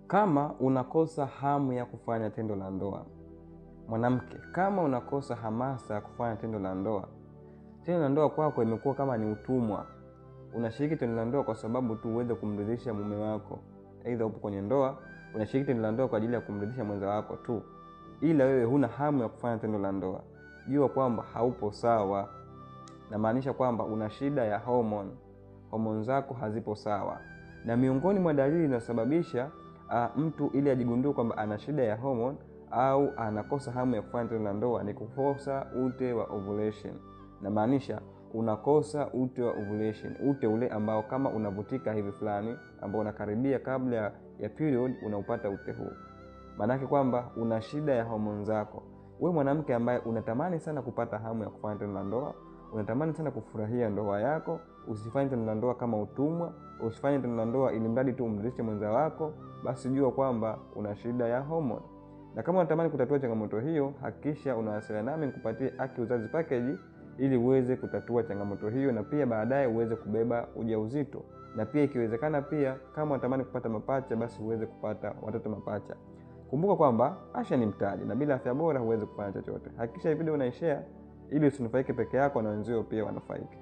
Kama unakosa hamu ya kufanya tendo la ndoa, mwanamke, kama unakosa hamasa ya kufanya tendo la ndoa, tendo la ndoa kwako imekuwa kama ni utumwa. Unashiriki tendo la ndoa kwa sababu tu uweze kumridhisha mume wako. Aidha upo kwenye ndoa, unashiriki tendo la ndoa kwa ajili ya kumridhisha mwenza wako tu, ila wewe huna hamu ya kufanya tendo la ndoa. Jua kwamba haupo sawa. Na maanisha kwamba una shida ya homoni zako hazipo sawa. Na miongoni mwa dalili zinazosababisha mtu ili ajigundue kwamba ana shida ya homoni au anakosa hamu ya kufanya tendo la ndoa ni kukosa ute wa ovulation. Na maanisha unakosa ute wa ovulation, ute ule ambao kama unavutika hivi fulani, ambao unakaribia kabla ya period, unaupata ute huu. Maana kwamba una shida ya homoni zako. Wewe mwanamke ambaye unatamani sana kupata hamu ya kufanya tendo la ndoa, unatamani sana kufurahia ndoa yako, usifanye tendo la ndoa kama utumwa, usifanye tendo la ndoa ili mradi tu umridhishe mwenza wako, basi jua kwamba una shida ya homoni. Na kama unatamani kutatua changamoto hiyo, hakikisha unawasiliana nami nikupatie Aki Uzazi Package ili uweze kutatua changamoto hiyo, na pia baadaye uweze kubeba ujauzito. Na pia ikiwezekana pia kama unatamani kupata mapacha, basi uweze kupata watoto mapacha. Kumbuka kwamba afya ni mtaji, na bila afya bora huwezi kufanya chochote. Hakikisha video unaishare ili usinufaike peke yako na wenzio pia wanufaike.